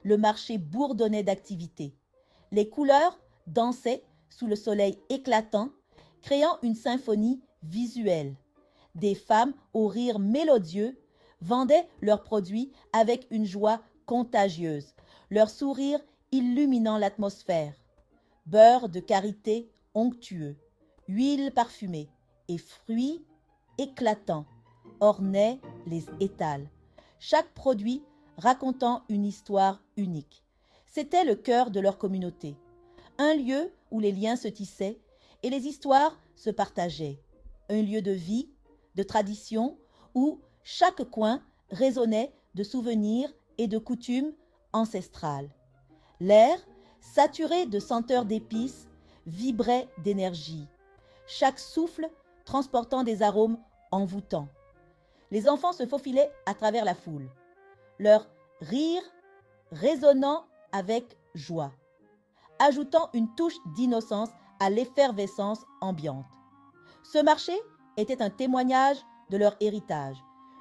Le marché bourdonnait d'activité. Les couleurs dansaient sous le soleil éclatant, créant une symphonie visuelle. Des femmes au rire mélodieux vendaient leurs produits avec une joie contagieuse, leur sourire illuminant l'atmosphère. Beurre de karité onctueux, huile parfumée et fruits éclatants ornaient les étals, chaque produit racontant une histoire unique. C'était le cœur de leur communauté, un lieu où les liens se tissaient et les histoires se partageaient, un lieu de vie, de tradition, où chaque coin résonnait de souvenirs et de coutumes ancestrales. L'air, saturé de senteurs d'épices, vibrait d'énergie, chaque souffle transportant des arômes envoûtants. Les enfants se faufilaient à travers la foule, leur rire résonnant avec joie, ajoutant une touche d'innocence à l'effervescence ambiante. Ce marché était un témoignage de leur héritage,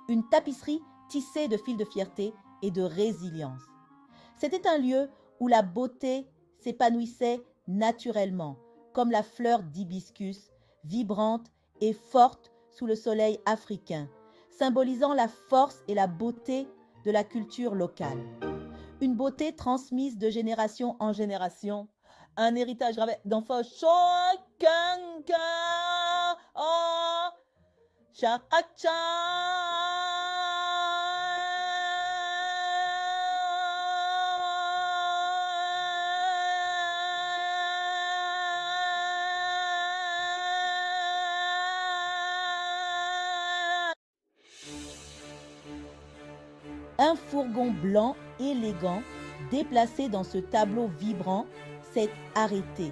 une tapisserie tissée de fils de fierté et de résilience. C'était un lieu où la beauté s'épanouissait naturellement, comme la fleur d'hibiscus, vibrante et forte sous le soleil africain, symbolisant la force et la beauté de la culture locale. Une beauté transmise de génération en génération, un héritage gravé d'enfants Un fourgon blanc élégant, déplacé dans ce tableau vibrant, s'est arrêté.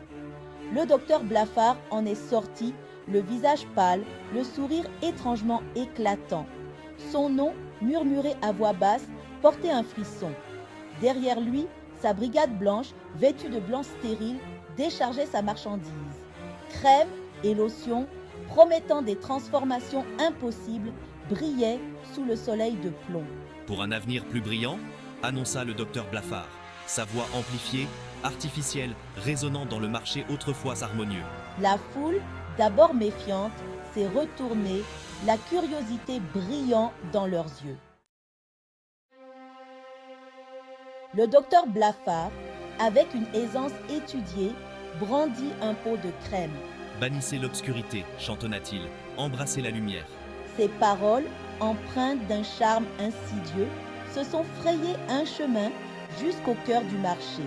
Le docteur Blaffard en est sorti, le visage pâle, le sourire étrangement éclatant. Son nom, murmuré à voix basse, portait un frisson. Derrière lui, sa brigade blanche, vêtue de blanc stérile, déchargeait sa marchandise. Crème et lotion, promettant des transformations impossibles, brillaient sous le soleil de plomb. Pour un avenir plus brillant, annonça le docteur Blaffard, sa voix amplifiée, artificielle, résonnant dans le marché autrefois harmonieux. La foule, d'abord méfiante, s'est retournée, la curiosité brillant dans leurs yeux. Le docteur Blaffard, avec une aisance étudiée, brandit un pot de crème. Bannissez l'obscurité, chantonna-t-il, embrassez la lumière. Ces paroles, empreintes d'un charme insidieux, se sont frayées un chemin jusqu'au cœur du marché.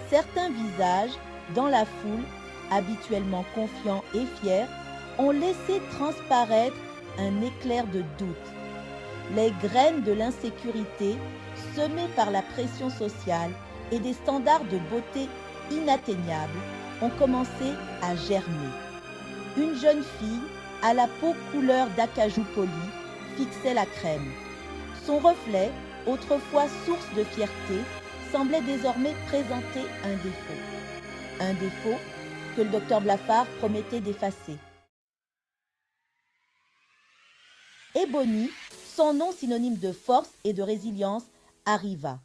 Certains visages, dans la foule, habituellement confiants et fiers, ont laissé transparaître un éclair de doute. Les graines de l'insécurité, semées par la pression sociale et des standards de beauté inatteignables, ont commencé à germer. Une jeune fille, à la peau couleur d'acajou poli, fixait la crème. Son reflet, autrefois source de fierté, semblait désormais présenter un défaut. Un défaut que le docteur Blaffard promettait d'effacer. Ebony, son nom synonyme de force et de résilience, arriva.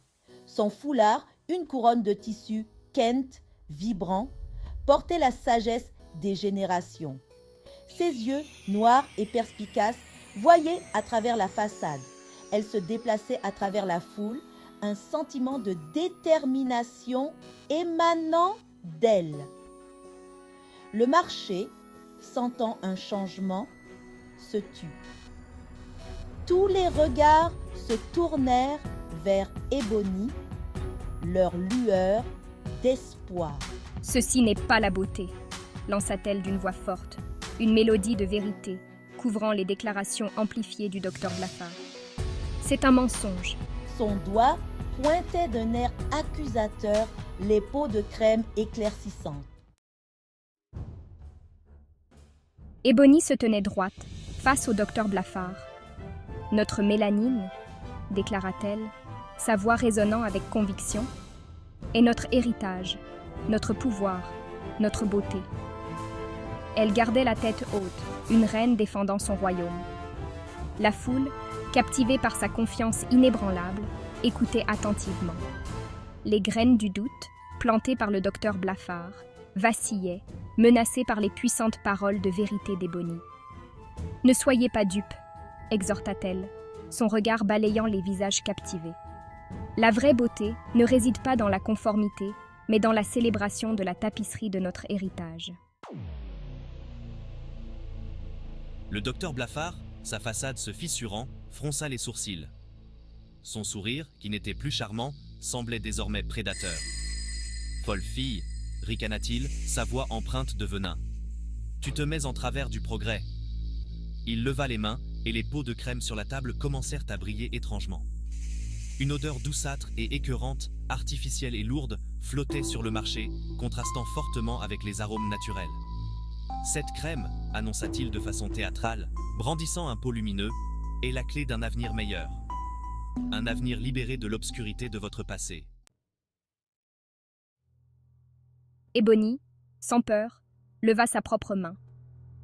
Son foulard, une couronne de tissu Kent, vibrant, portait la sagesse des générations. Ses yeux, noirs et perspicaces, voyaient à travers la façade. Elle se déplaçait à travers la foule, un sentiment de détermination émanant d'elle. Le marché, sentant un changement, se tut. Tous les regards se tournèrent vers Ebony, leur lueur d'espoir. « Ceci n'est pas la beauté », lança-t-elle d'une voix forte, une mélodie de vérité, couvrant les déclarations amplifiées du docteur Blaffard. « C'est un mensonge. » Son doigt pointait d'un air accusateur les pots de crème éclaircissantes. Ebony se tenait droite, face au docteur Blaffard. « Notre mélanine, déclara-t-elle, sa voix résonnant avec conviction, est notre héritage, notre pouvoir, notre beauté. » Elle gardait la tête haute, une reine défendant son royaume. La foule, captivée par sa confiance inébranlable, écoutait attentivement. les graines du doute, plantées par le docteur Blafard, vacillaient, menacées par les puissantes paroles de vérité d'Ebony. « Ne soyez pas dupes, exhorta-t-elle, son regard balayant les visages captivés. La vraie beauté ne réside pas dans la conformité, mais dans la célébration de la tapisserie de notre héritage. » Le docteur Blafard, sa façade se fissurant, fronça les sourcils. Son sourire, qui n'était plus charmant, semblait désormais prédateur. « Folle fille !» ricana-t-il, sa voix empreinte de venin. « Tu te mets en travers du progrès. » Il leva les mains, et les pots de crème sur la table commencèrent à briller étrangement. Une odeur douceâtre et écœurante, artificielle et lourde, flottait sur le marché, contrastant fortement avec les arômes naturels. « Cette crème, annonça-t-il de façon théâtrale, brandissant un pot lumineux, est la clé d'un avenir meilleur. Un avenir libéré de l'obscurité de votre passé. » Ebony, sans peur, leva sa propre main.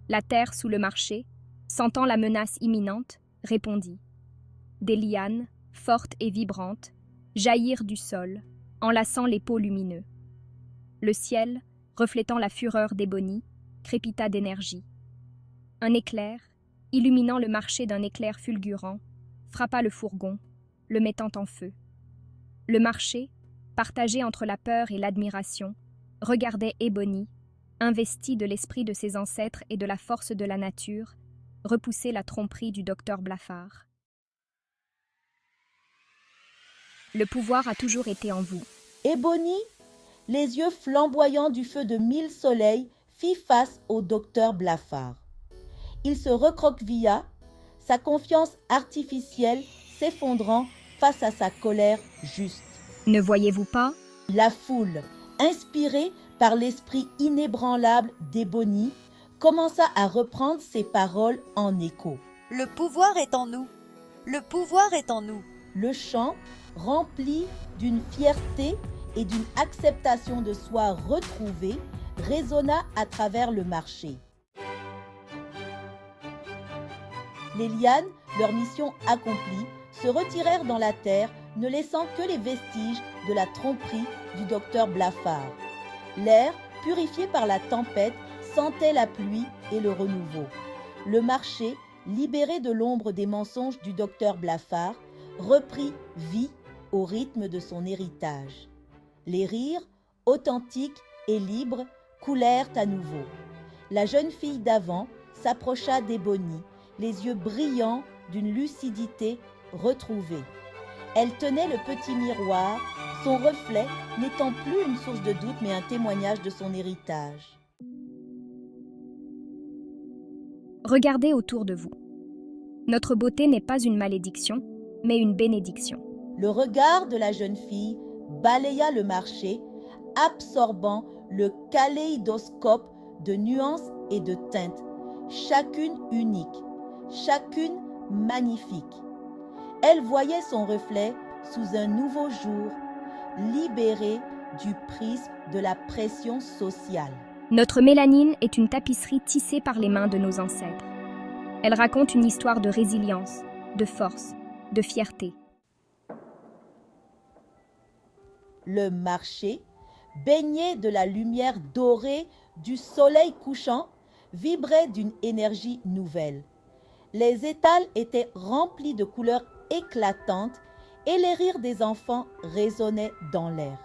La terre sous le marché, sentant la menace imminente, répondit. Des lianes, fortes et vibrantes, jaillirent du sol, enlaçant les pots lumineux. Le ciel, reflétant la fureur d'Ebony, crépita d'énergie. Un éclair, illuminant le marché d'un éclair fulgurant, frappa le fourgon, le mettant en feu. Le marché, partagé entre la peur et l'admiration, regardait Ebony, investie de l'esprit de ses ancêtres et de la force de la nature, repousser la tromperie du docteur Blafard. Le pouvoir a toujours été en vous. Ebony, les yeux flamboyants du feu de 1000 soleils, fit face au docteur Blafard. Il se recroquevilla, sa confiance artificielle s'effondrant face à sa colère juste. Ne voyez-vous pas? La foule, inspirée par l'esprit inébranlable d'Ebony, commença à reprendre ses paroles en écho. Le pouvoir est en nous. Le pouvoir est en nous. Le chant, rempli d'une fierté et d'une acceptation de soi retrouvée, résonna à travers le marché. Les lianes, leur mission accomplie, se retirèrent dans la terre, ne laissant que les vestiges de la tromperie du docteur Blafard. L'air, purifié par la tempête, sentait la pluie et le renouveau. Le marché, libéré de l'ombre des mensonges du docteur Blafard, reprit vie au rythme de son héritage. Les rires, authentiques et libres, coulèrent à nouveau. La jeune fille d'avant s'approcha d'Ebony, les yeux brillants d'une lucidité retrouvée. Elle tenait le petit miroir, son reflet n'étant plus une source de doute mais un témoignage de son héritage. Regardez autour de vous. Notre beauté n'est pas une malédiction, mais une bénédiction. Le regard de la jeune fille balaya le marché, absorbant le kaléidoscope de nuances et de teintes, chacune unique, chacune magnifique. Elle voyait son reflet sous un nouveau jour, libéré du prisme de la pression sociale. Notre mélanine est une tapisserie tissée par les mains de nos ancêtres. Elle raconte une histoire de résilience, de force, de fierté. Le marché, baigné de la lumière dorée du soleil couchant, vibrait d'une énergie nouvelle. Les étals étaient remplis de couleurs éclatantes et les rires des enfants résonnaient dans l'air.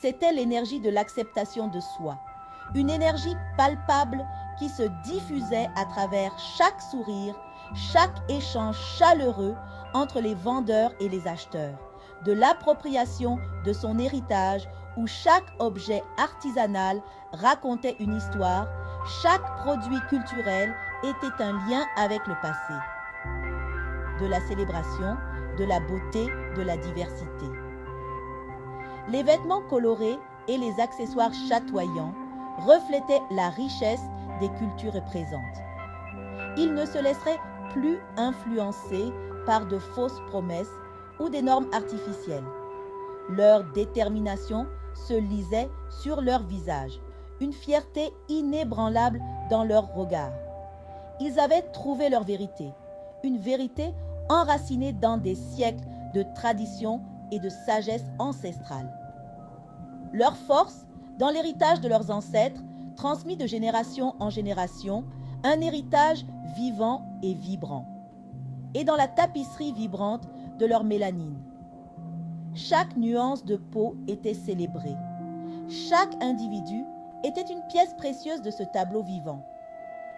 C'était l'énergie de l'acceptation de soi, une énergie palpable qui se diffusait à travers chaque sourire, chaque échange chaleureux entre les vendeurs et les acheteurs, de l'appropriation de son héritage où chaque objet artisanal racontait une histoire, chaque produit culturel était un lien avec le passé. De la célébration, de la beauté, de la diversité. Les vêtements colorés et les accessoires chatoyants reflétaient la richesse des cultures présentes. Ils ne se laisseraient plus influencer par de fausses promesses ou des normes artificielles. Leur détermination se lisait sur leur visage, une fierté inébranlable dans leur regard. Ils avaient trouvé leur vérité, une vérité enracinée dans des siècles de tradition et de sagesse ancestrale. leur force dans l'héritage de leurs ancêtres, transmis de génération en génération, un héritage vivant et vibrant, et dans la tapisserie vibrante de leur mélanine. Chaque nuance de peau était célébrée. Chaque individu était une pièce précieuse de ce tableau vivant.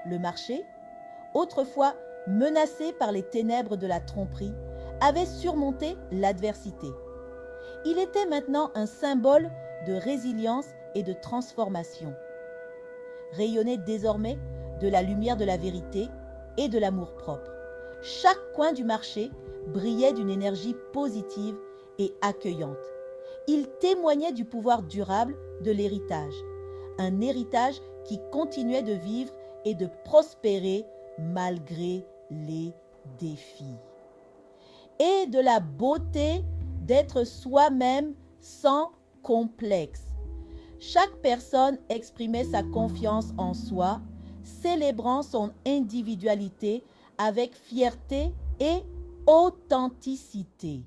Le marché, autrefois menacé par les ténèbres de la tromperie, avait surmonté l'adversité. Il était maintenant un symbole de résilience et de transformation. Rayonnait désormais de la lumière de la vérité et de l'amour-propre. Chaque coin du marché brillait d'une énergie positive et accueillante. Il témoignait du pouvoir durable de l'héritage, un héritage qui continuait de vivre et de prospérer malgré les défis. Et de la beauté d'être soi-même sans complexe. Chaque personne exprimait sa confiance en soi, célébrant son individualité avec fierté et authenticité.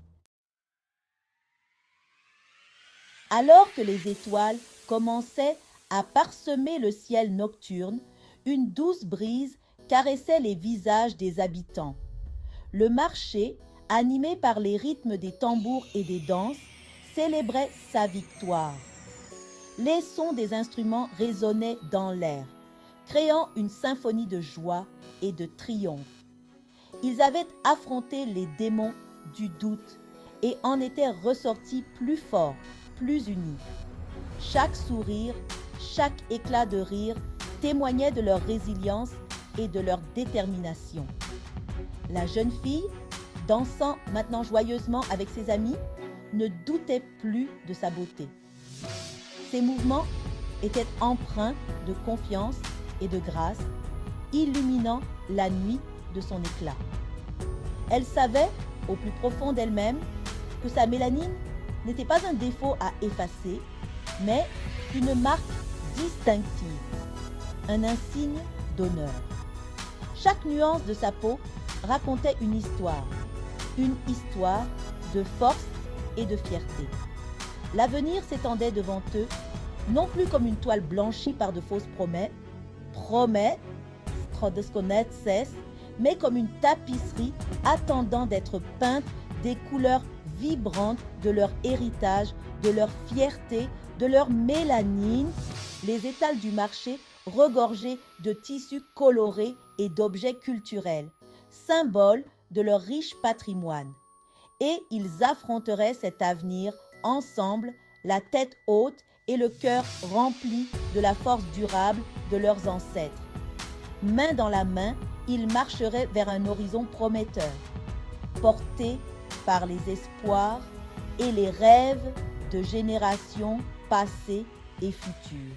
Alors que les étoiles commençaient à parsemer le ciel nocturne, une douce brise caressait les visages des habitants. Le marché, animé par les rythmes des tambours et des danses, célébrait sa victoire. Les sons des instruments résonnaient dans l'air, créant une symphonie de joie et de triomphe. Ils avaient affronté les démons du doute et en étaient ressortis plus forts, plus unis. Chaque sourire, chaque éclat de rire témoignait de leur résilience et de leur détermination. La jeune fille, dansant maintenant joyeusement avec ses amis, ne doutait plus de sa beauté. Ses mouvements étaient empreints de confiance et de grâce, illuminant la nuit de son éclat. Elle savait, au plus profond d'elle-même, que sa mélanine n'était pas un défaut à effacer, mais une marque distinctive, un insigne d'honneur. Chaque nuance de sa peau racontait une histoire de force et de fierté. L'avenir s'étendait devant eux, non plus comme une toile blanchie par de fausses promesses, mais comme une tapisserie attendant d'être peinte des couleurs vibrantes de leur héritage, de leur fierté, de leur mélanine, les étals du marché regorgés de tissus colorés et d'objets culturels, symboles de leur riche patrimoine. Et ils affronteraient cet avenir ensemble, la tête haute et le cœur rempli de la force durable de leurs ancêtres. Main dans la main, ils marcheraient vers un horizon prometteur, portés par les espoirs et les rêves de générations passées et futures.